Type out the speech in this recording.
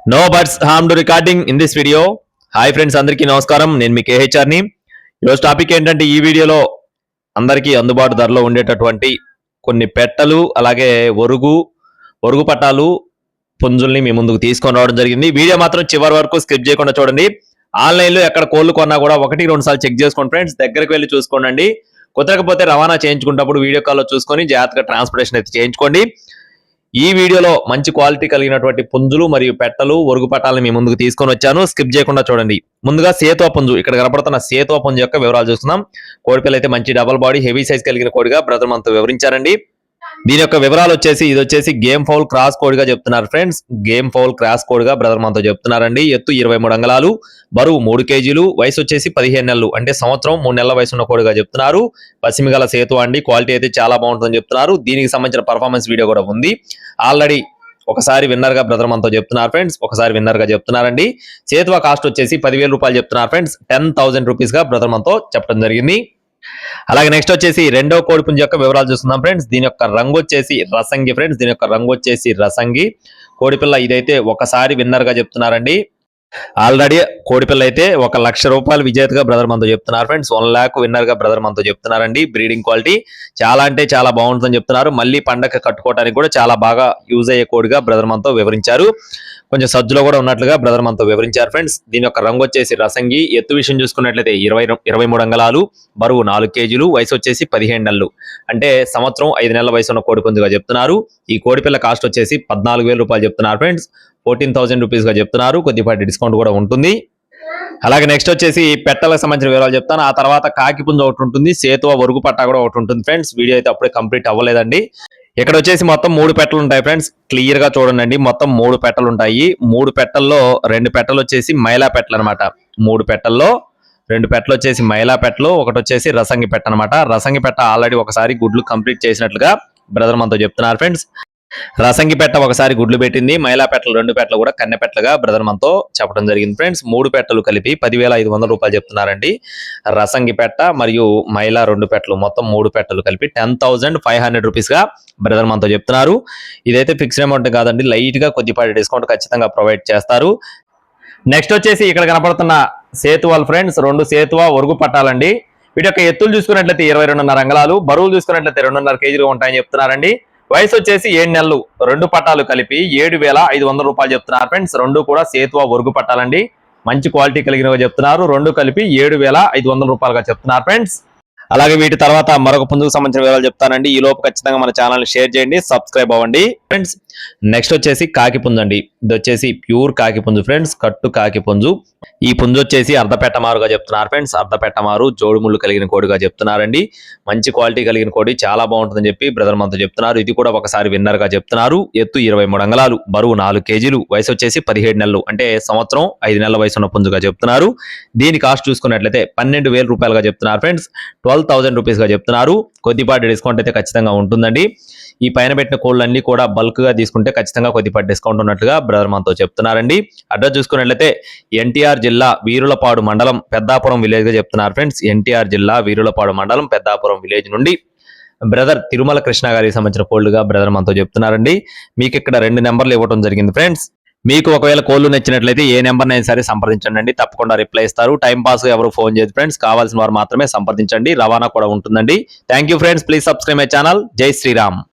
No buts harm to recording in this video. Hi friends, అందరికీ నమస్కారం. నేను మీ కేహెచ్ఆర్ని. ఈరోజు టాపిక్ ఏంటంటే ఈ వీడియోలో అందరికీ అందుబాటు ధరలో ఉండేటటువంటి కొన్ని పెట్టలు, అలాగే ఒరుగు పట్టాలు, పుంజుల్ని మీ ముందుకు తీసుకొని రావడం జరిగింది. వీడియో మాత్రం చివరి వరకు స్కిప్ చేయకుండా చూడండి. ఆన్లైన్లో ఎక్కడ కోళ్ళు కొన్నా కూడా 1-2 సార్లు చెక్ చేసుకోండి ఫ్రెండ్స్. దగ్గరికి వెళ్ళి చూసుకోండి. కుదరకపోతే రవాణా చేయించుకున్నప్పుడు వీడియో కాల్లో చూసుకొని జాగ్రత్తగా ట్రాన్స్పోర్టేషన్ అయితే చేయించుకోండి. ఈ వీడియోలో మంచి క్వాలిటీ కలిగినటువంటి పుంజులు మరియు పెట్టలు, ఒరుగు పట్టాలను మీ ముందుకు తీసుకొని వచ్చాను. స్కిప్ చేయకుండా చూడండి. ముందుగా సేతువ పుంజు, ఇక్కడ కనపడుతున్న సేతువ పుంజు యొక్క వివరాలు చూస్తున్నాం. కోడిపిల్ల అయితే మంచి డబల్ బాడీ, హెవీ సైజ్ కలిగిన కోడిగా బ్రదర్ మనతో వివరించారండి. దీని యొక్క వివరాలు వచ్చేసి ఇది వచ్చేసి గేమ్ ఫౌల్ క్రాస్ కోడిగా చెప్తున్నారు ఫ్రెండ్స్. గేమ్ ఫౌల్ క్రాస్ కోడిగా బ్రదర్ మనతో చెప్తున్నారండి. ఎత్తు 23 అంగుళాలు, బరువు 3 కేజీలు, వయసు వచ్చేసి 15 నెలలు, అంటే సంవత్సరం 3 నెలల వయసు ఉన్న కోడిగా చెప్తున్నారు. పసిమి గల సేతు అండి. క్వాలిటీ అయితే చాలా బాగుంటుందని చెప్తున్నారు. దీనికి సంబంధించిన పర్ఫార్మెన్స్ వీడియో కూడా ఉంది. ఆల్రెడీ ఒకసారి విన్నర్ గా బ్రదర్ మనతో చెప్తున్నారు ఫ్రెండ్స్. ఒకసారి విన్నర్ గా చెప్తున్నారండి. సేతువ కాస్ట్ వచ్చేసి 10,000 రూపాయలు చెప్తున్నారు ఫ్రెండ్స్. 10,000 రూపీస్ గా బ్రదర్ మనతో చెప్పడం జరిగింది. అలాగే నెక్స్ట్ వచ్చేసి రెండో కోడిపుంజు యొక్క వివరాలు చూస్తున్నాం ఫ్రెండ్స్. దీని యొక్క రంగు వచ్చేసి రసంగి ఫ్రెండ్స్. దీని యొక్క రంగు వచ్చేసి రసంగి కోడిపిల్ల. ఇదైతే ఒకసారి విన్నర్ గా చెప్తున్నారండి. ఆల్రెడీ కోడిపిల్ల అయితే 1,00,000 రూపాయలు విజేతగా బ్రదర్ మనతో చెప్తున్నారు ఫ్రెండ్స్. 1 lakh విన్నర్ గా బ్రదర్ మనతో చెప్తున్నారండి. బ్రీడింగ్ క్వాలిటీ చాలా అంటే చాలా బాగుంటుందని చెప్తున్నారు. మళ్ళీ పండగ కట్టుకోవడానికి కూడా చాలా బాగా యూజ్ అయ్యే కోడిగా బ్రదర్ మనతో వివరించారు. కొంచెం సజ్జులో కూడా ఉన్నట్లుగా బ్రదర్ మనతో వివరించారు ఫ్రెండ్స్. దీని యొక్క రంగు వచ్చేసి రసంగి. ఎత్తు విషయం చూసుకున్నట్లయితే 23 అంగుళాలు, బరువు 4 కేజీలు, వయసు వచ్చేసి 15 నెలలు, అంటే సంవత్సరం 5 నెలల వయసు ఉన్న కోడిపుంజుగా చెప్తున్నారు. ఈ కోడిపిల్ల కాస్ట్ వచ్చేసి 14,000 రూపాయలు చెప్తున్నారు ఫ్రెండ్స్. 14,000 రూపీస్ గా చెప్తున్నారు. కొద్దిపాటి డిస్కౌంట్ కూడా ఉంటుంది. అలాగే నెక్స్ట్ వచ్చేసి పెట్టలకు సంబంధించిన వివరాలు చెప్తాను. ఆ తర్వాత కాకి పుంజు ఒకటి ఉంటుంది, సేతువ ఒరుగు పట్టా కూడా ఒకటి ఉంటుంది ఫ్రెండ్స్. వీడియో అయితే అప్పుడే కంప్లీట్ అవ్వలేదండి. ఇక్కడ వచ్చేసి మొత్తం 3 పెట్టలు ఉంటాయి ఫ్రెండ్స్. క్లియర్ గా చూడండి. మొత్తం 3 పెట్టలు ఉంటాయి. 3 పెట్టల్లో 2 పెట్టలు వచ్చేసి మైలా పెట్టలు అనమాట. 3 పెట్టల్లో 2 పెట్టలు వచ్చేసి మైలా పెట్టలు, ఒకటి వచ్చేసి రసంగి పెట్ట అనమాట. రసంగి పెట్ట ఆల్రెడీ ఒకసారి గుడ్లు కంప్లీట్ చేసినట్లుగా బ్రదర్ మనతో చెప్తున్నారు ఫ్రెండ్స్. రసంగి పెట్ట ఒకసారి గుడ్లు పెట్టింది. మైలా పెట్టలు 2 పెట్టలు కూడా కన్నె పెట్టలుగా బ్రదర్ మనతో చెప్పడం జరిగింది ఫ్రెండ్స్. 3 పెట్టలు కలిపి 10,500 రూపాయలు చెప్తున్నారండి. రసంగి పెట్ట మరియు మైలా 2 పెట్టలు, మొత్తం 3 పెట్టలు కలిపి 10,500 రూపీస్ గా బ్రదర్ మనతో చెప్తున్నారు. ఇదైతే ఫిక్స్డ్ అమౌంట్ కాదండి, లైట్ గా కొద్దిపాటి డిస్కౌంట్ ఖచ్చితంగా ప్రొవైడ్ చేస్తారు. నెక్స్ట్ వచ్చేసి ఇక్కడ కనపడుతున్న సేతువాల్ ఫ్రెండ్స్. 2 సేతువ ఒరుగు పట్టాలండి. వీటి యొక్క ఎత్తులు చూసుకున్నట్లయితే 22.5 అంగుళాలు, బరువులు చూసుకున్నట్లయితే 2.5 కేజీలు ఉంటాయని చెప్తున్నారండి. వయసు వచ్చేసి 7 నెలలు. 2 పట్టాలు కలిపి 7,500 రూపాయలు చెప్తున్నారు ఫ్రెండ్స్. 2 కూడా సేతువ ఒరుగు పట్టాలండి. మంచి క్వాలిటీ కలిగినవి చెప్తున్నారు. 2 కలిపి 7,500 రూపాయలుగా చెప్తున్నారు ఫ్రెండ్స్. అలాగే వీటి తర్వాత మరొక పుంజుకు సంబంధించిన వివరాలు చెప్తానండి. ఈ లోపు ఖచ్చితంగా మన ఛానల్ షేర్ చేయండి, సబ్స్క్రైబ్ అవ్వండి ఫ్రెండ్స్. నెక్స్ట్ వచ్చేసి కాకి పుంజు అండి. ఇది వచ్చేసి ప్యూర్ కాకి పుంజు ఫ్రెండ్స్, కట్టు కాకి పుంజు. ఈ పుంజు వచ్చేసి అర్ధపెట్టమారుగా చెప్తున్నారు ఫ్రెండ్స్. అర్ధపెట్టమారు, జోడు ముళ్ళు కలిగిన కోడిగా చెప్తున్నారండి. మంచి క్వాలిటీ కలిగిన కోడి, చాలా బాగుంటుందని చెప్పి బ్రదర్ మనతో చెప్తున్నారు. ఇది కూడా ఒకసారి విన్నర్ గా చెప్తున్నారు. ఎత్తు 23 అంగుళాలు, బరువు 4 కేజీలు, వయసు వచ్చేసి 17 నెలలు, అంటే సంవత్సరం 5 నెలల వయసు ఉన్న పుంజుగా చెప్తున్నారు. దీని కాస్ట్ చూసుకున్నట్లయితే 12,000 రూపాయలుగా చెప్తున్నారు ఫ్రెండ్స్. 12,000 రూపీస్ గా చెప్తున్నారు. కొద్దిపాటి డిస్కౌంట్ అయితే ఖచ్చితంగా ఉంటుందండి. ఈ పైన పెట్టిన కోళ్ళన్నీ కూడా బల్క్ గా తీసుకుంటే ఖచ్చితంగా కొద్దిపాటి డిస్కౌంట్ ఉన్నట్లుగా బ్రదర్ మనతో చెప్తున్నారండి. అడ్రస్ చూసుకున్నట్లయితే ఎన్టీఆర్ జిల్లా వీరులపాడు మండలం పెద్దాపురం విలేజ్ గా చెప్తున్నారు ఫ్రెండ్స్. ఎన్టీఆర్ జిల్లా వీరులపాడు మండలం పెద్దాపురం విలేజ్ నుండి బ్రదర్ తిరుమల కృష్ణ గారికి సంబంధించిన కోళ్ళుగా బ్రదర్ మనతో చెప్తున్నారండి. మీకు ఇక్కడ 2 నెంబర్లు ఇవ్వడం జరిగింది ఫ్రెండ్స్. మీకు ఒకవేళ కోళ్ళు నచ్చినట్లయితే ఏ నెంబర్ అయినా సరే సంప్రదించండి, తప్పకుండా రిప్లై ఇస్తారు. టైం పాస్ ఎవరు ఫోన్ చేయదు ఫ్రెండ్స్. కావాల్సిన వారు మాత్రమే సంప్రదించండి. రవాణా కూడా ఉంటుందండి. Thank you friends. Please subscribe my channel. జై శ్రీరామ్.